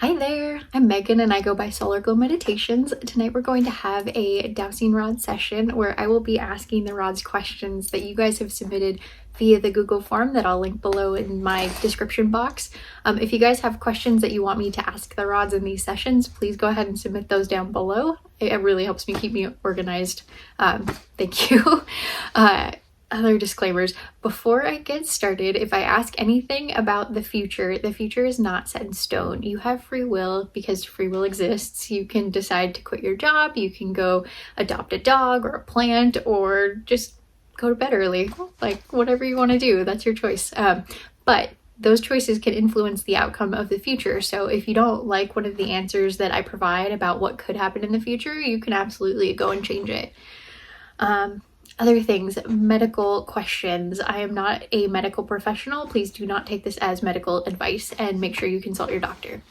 Hi there, I'm Megan and I go by Solar Glow Meditations. Tonight we're going to have a dowsing rod session where I will be asking the rods questions that you guys have submitted via the Google form that I'll link below in my description box. If you guys have questions that you want me to ask the rods in these sessions, please go ahead and submit those down below. It really helps me keep me organized. Thank you. Other disclaimers. Before I get started, if I ask anything about the future is not set in stone. You have free will because free will exists. You can decide to quit your job, you can go adopt a dog or a plant, or just go to bed early. Like, whatever you want to do, that's your choice. But those choices can influence the outcome of the future. So if you don't like one of the answers that I provide about what could happen in the future, you can absolutely go and change it. Other things, medical questions. I am not a medical professional. Please do not take this as medical advice and make sure you consult your doctor.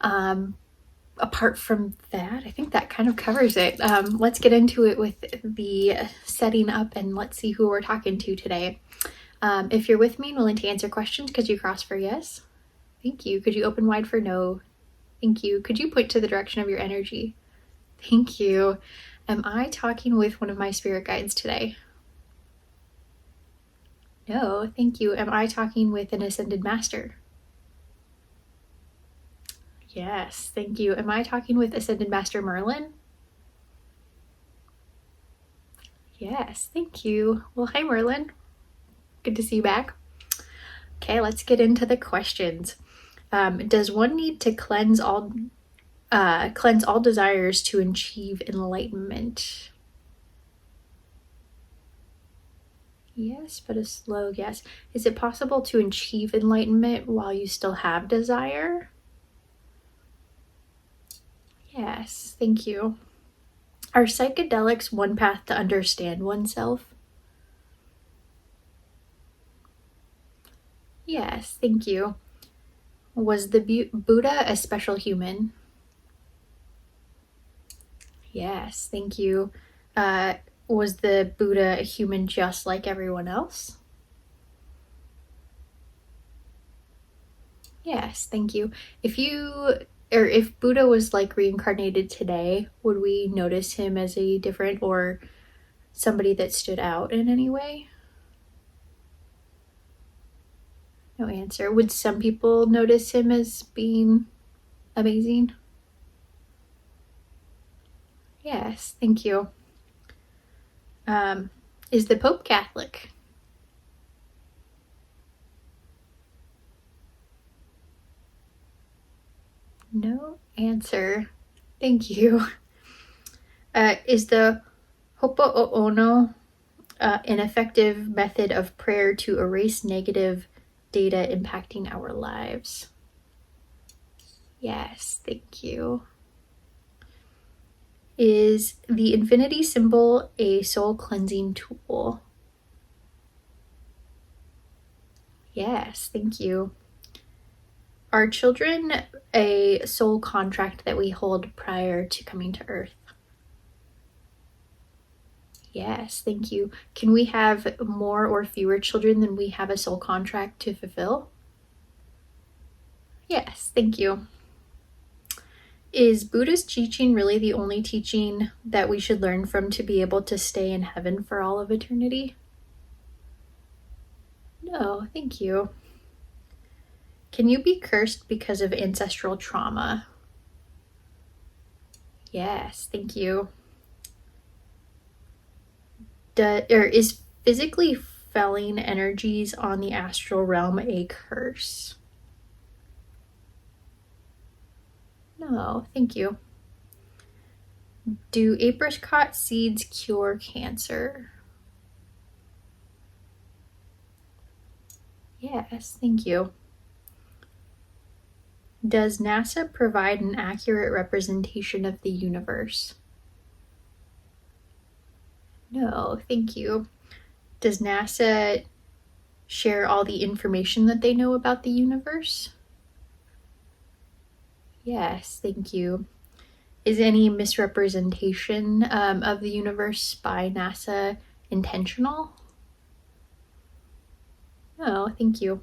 Apart from that, I think that kind of covers it. Let's get into it with the setting up and let's see who we're talking to today. If you're with me and willing to answer questions, could you cross for yes? Thank you. Could you open wide for no? Thank you. Could you point to the direction of your energy? Thank you. Am I talking with one of my spirit guides today? No, thank you. Am I talking with an ascended master? Yes, thank you. Am I talking with ascended master Merlin? Yes, thank you. Well, hi Merlin. Good to see you back. Okay, let's get into the questions. Does one need to cleanse all desires to achieve enlightenment? Yes, but a slow yes. Is it possible to achieve enlightenment while you still have desire? Yes, thank you. Are psychedelics one path to understand oneself? Yes, thank you. Was the Buddha a special human? Yes, thank you. Was the Buddha a human just like everyone else? Yes, thank you. If Buddha was like reincarnated today, would we notice him as a different or somebody that stood out in any way? No answer. Would some people notice him as being amazing? Yes, thank you. Is the Pope Catholic? No answer. Thank you. Is the Hopo'ono an effective method of prayer to erase negative data impacting our lives? Yes, thank you. Is the infinity symbol a soul cleansing tool? Yes, thank you. Are children a soul contract that we hold prior to coming to Earth? Yes, thank you. Can we have more or fewer children than we have a soul contract to fulfill? Yes, thank you. Is Buddha's teaching really the only teaching that we should learn from to be able to stay in heaven for all of eternity? No, thank you. Can you be cursed because of ancestral trauma? Yes, thank you. Is physically felling energies on the astral realm a curse? No, thank you. Do apricot seeds cure cancer? Yes, thank you. Does NASA provide an accurate representation of the universe? No, thank you. Does NASA share all the information that they know about the universe? Yes, thank you. Is any misrepresentation of the universe by NASA intentional? No, thank you.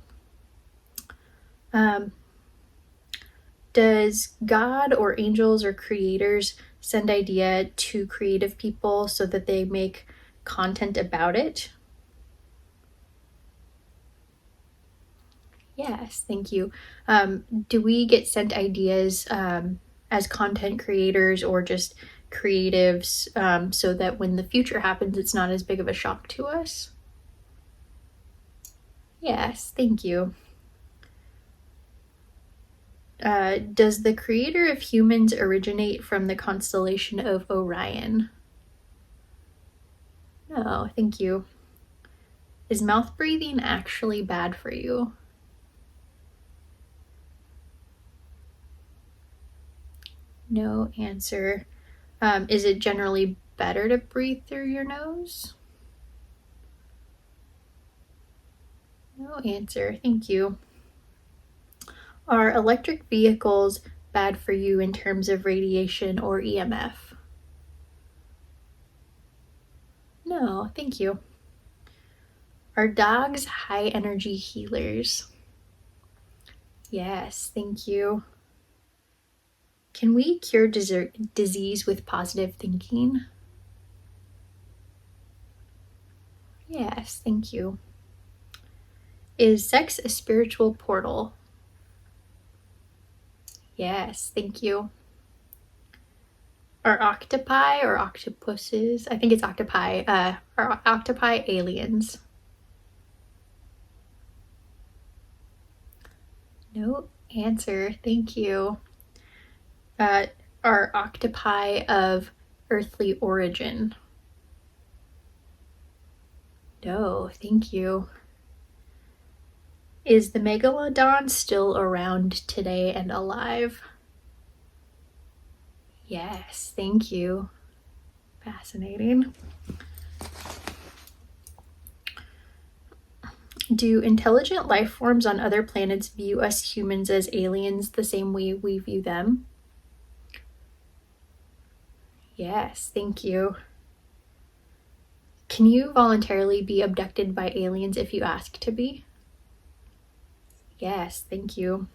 Does God or angels or creators send idea to creative people so that they make content about it? Yes, thank you. Do we get sent ideas as content creators or just creatives so that when the future happens, it's not as big of a shock to us? Yes, thank you. Does the creator of humans originate from the constellation of Orion? No, thank you. Is mouth breathing actually bad for you? No answer. Is it generally better to breathe through your nose? No answer. Thank you. Are electric vehicles bad for you in terms of radiation or EMF? No, thank you. Are dogs high energy healers? Yes, thank you. Can we cure disease with positive thinking? Yes, thank you. Is sex a spiritual portal? Yes, thank you. Are octopi or octopuses? I think it's octopi. Are octopi aliens? No answer. Thank you. Are octopi of earthly origin? No, thank you. Is the megalodon still around today and alive? Yes, thank you. Fascinating. Do intelligent life forms on other planets view us humans as aliens the same way we view them? Yes, thank you. Can you voluntarily be abducted by aliens if you ask to be? Yes, thank you.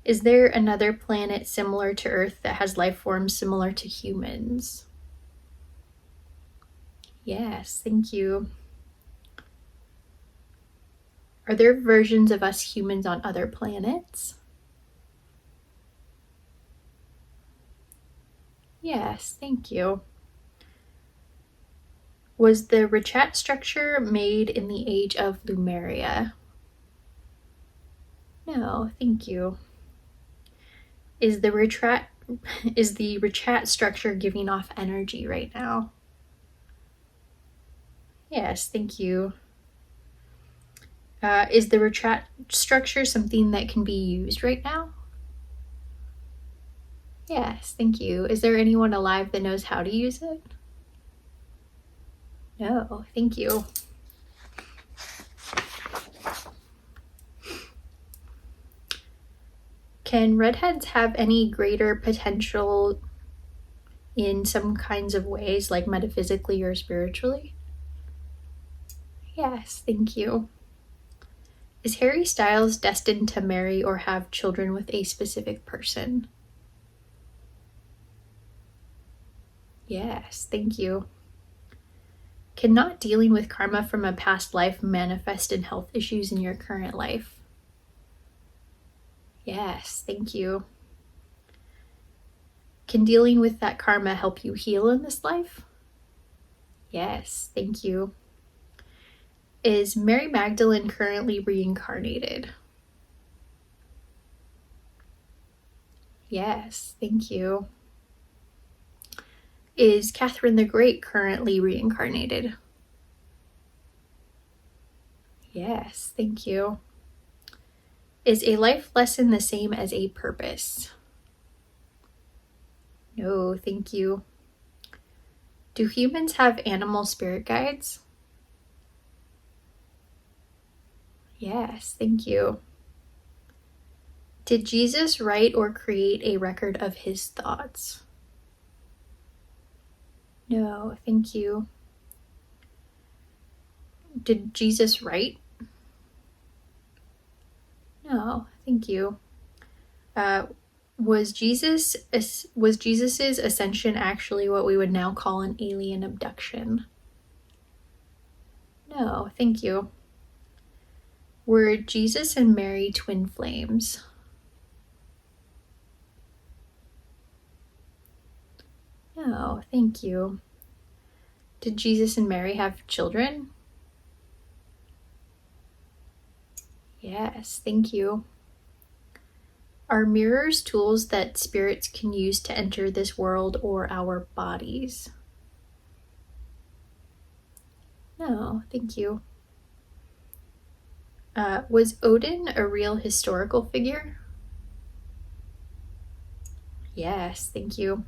Is there another planet similar to Earth that has life forms similar to humans? Yes, thank you. Are there versions of us humans on other planets? Yes, thank you. Was the Richat structure made in the age of Lumeria? No, thank you. Is the Richat structure giving off energy right now? Yes, thank you. Is the Richat structure something that can be used right now? Yes, thank you. Is there anyone alive that knows how to use it? No, thank you. Can redheads have any greater potential in some kinds of ways, like metaphysically or spiritually? Yes, thank you. Is Harry Styles destined to marry or have children with a specific person? Yes, thank you. Can not dealing with karma from a past life manifest in health issues in your current life? Yes, thank you. Can dealing with that karma help you heal in this life? Yes, thank you. Is Mary Magdalene currently reincarnated? Yes, thank you. Is Catherine the Great currently reincarnated? Yes, thank you. Is a life lesson the same as a purpose? No, thank you. Do humans have animal spirit guides? Yes, thank you. Did Jesus write or create a record of his thoughts? No, thank you. Did Jesus write? No, thank you. Was Jesus's ascension actually what we would now call an alien abduction? No, thank you. Were Jesus and Mary twin flames? No, thank you. Did Jesus and Mary have children? Yes, thank you. Are mirrors tools that spirits can use to enter this world or our bodies? No, thank you. Was Odin a real historical figure? Yes, thank you.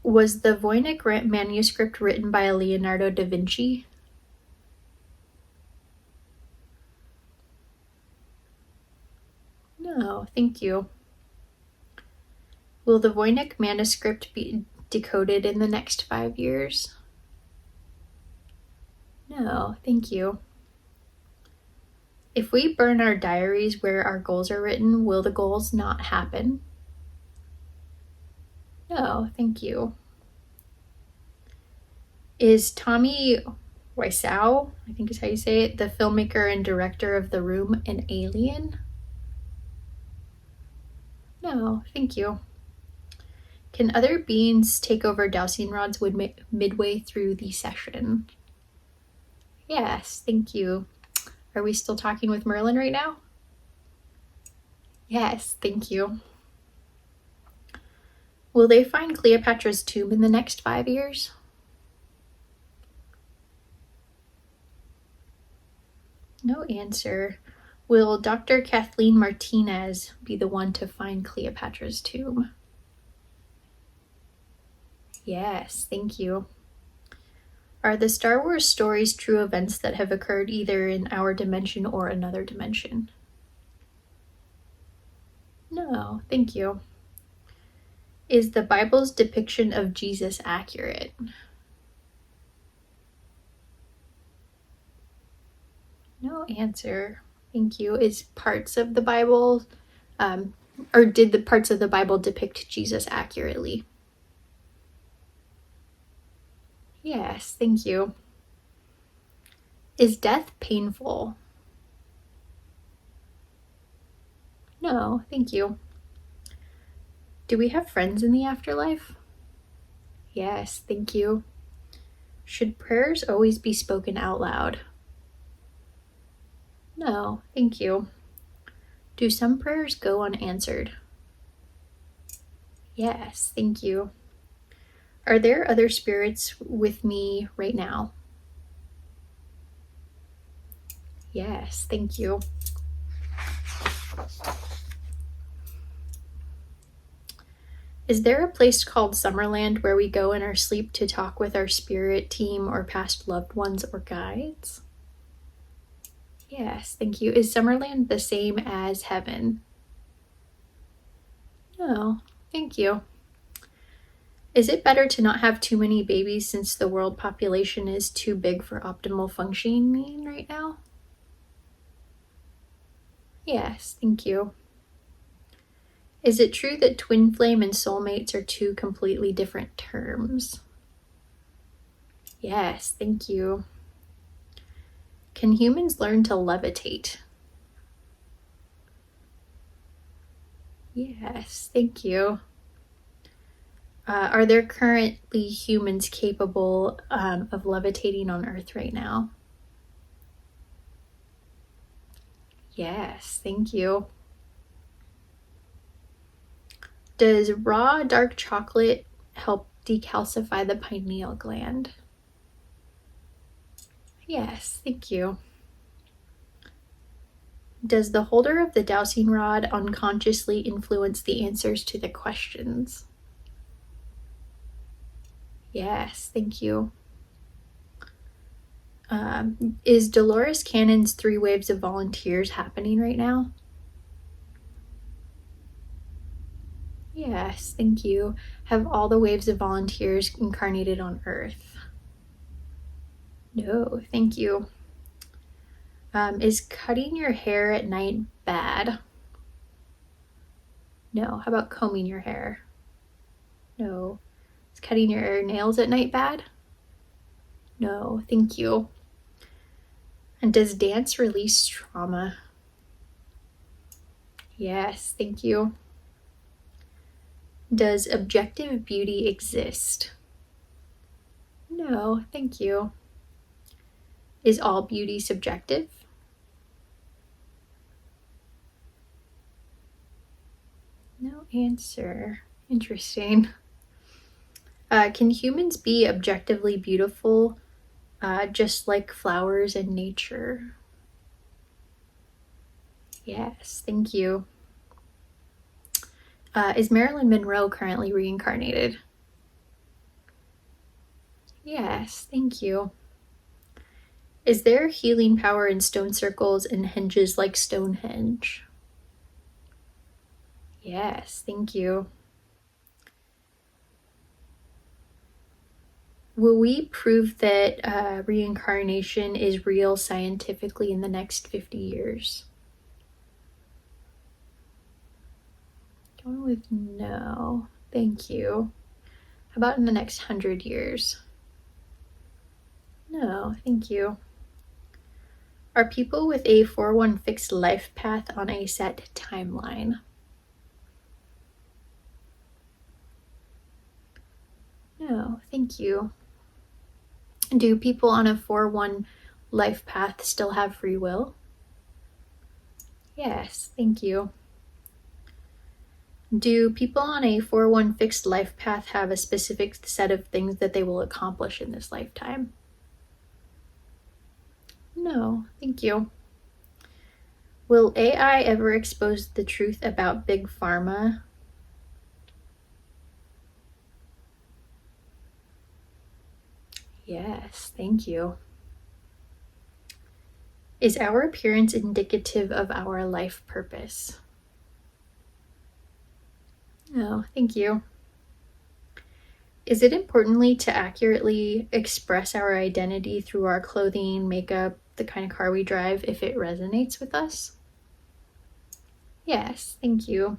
Was the Voynich manuscript written by Leonardo da Vinci? No, thank you. Will the Voynich manuscript be decoded in the next 5 years? No, thank you. If we burn our diaries where our goals are written, will the goals not happen? No, thank you. Is Tommy Wiseau, I think is how you say it, the filmmaker and director of The Room, an alien? No, thank you. Can other beings take over dowsing rods midway through the session? Yes, thank you. Are we still talking with Merlin right now? Yes, thank you. Will they find Cleopatra's tomb in the next 5 years? No answer. Will Dr. Kathleen Martinez be the one to find Cleopatra's tomb? Yes, thank you. Are the Star Wars stories true events that have occurred either in our dimension or another dimension? No, thank you. Is the Bible's depiction of Jesus accurate? No answer. Thank you. Is parts of the Bible, or did the parts of the Bible depict Jesus accurately? Yes, thank you. Is death painful? No, thank you. Do we have friends in the afterlife? Yes, thank you. Should prayers always be spoken out loud? No, thank you. Do some prayers go unanswered? Yes, thank you. Are there other spirits with me right now? Yes, thank you. Is there a place called Summerland where we go in our sleep to talk with our spirit team or past loved ones or guides? Yes, thank you. Is Summerland the same as heaven? No, thank you. Is it better to not have too many babies since the world population is too big for optimal functioning right now? Yes, thank you. Is it true that twin flame and soulmates are two completely different terms? Yes, thank you. Can humans learn to levitate? Yes, thank you. Are there currently humans capable of levitating on Earth right now? Yes, thank you. Does raw dark chocolate help decalcify the pineal gland? Yes, thank you. Does the holder of the dowsing rod unconsciously influence the answers to the questions? Yes, thank you. Is Dolores Cannon's 3 waves of volunteers happening right now? Yes, thank you. Have all the waves of volunteers incarnated on Earth? No, thank you. Is cutting your hair at night bad? No. How about combing your hair? No. Is cutting your nails at night bad? No, thank you. And does dance release trauma? Yes, thank you. Does objective beauty exist? No, thank you. Is all beauty subjective? No answer. Interesting. Can humans be objectively beautiful, just like flowers in nature? Yes, thank you. Is Marilyn Monroe currently reincarnated? Yes, thank you. Is there healing power in stone circles and hinges like Stonehenge? Yes, thank you. Will we prove that reincarnation is real scientifically in the next 50 years? Going with no. Thank you. How about in the next 100 years? No, thank you. Are people with a 4-1 fixed life path on a set timeline? No, thank you. Do people on a 4-1 life path still have free will? Yes, thank you. Do people on a 4-1 fixed life path have a specific set of things that they will accomplish in this lifetime? No, thank you. Will AI ever expose the truth about Big Pharma? Yes, thank you. Is our appearance indicative of our life purpose? No, thank you. Is it importantly to accurately express our identity through our clothing, makeup, the kind of car we drive, if it resonates with us? Yes, thank you.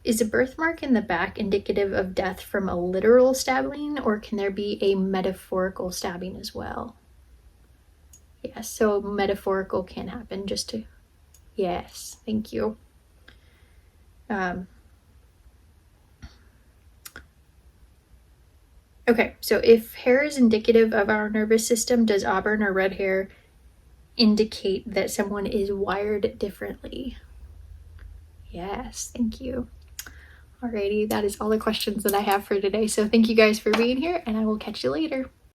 Is a birthmark in the back indicative of death from a literal stabbing, or can there be a metaphorical stabbing as well? Yes, so metaphorical can happen just to... Yes, thank you. Okay, so if hair is indicative of our nervous system, does auburn or red hair indicate that someone is wired differently? Yes, thank you. Alrighty, that is all the questions that I have for today. So thank you guys for being here, and I will catch you later.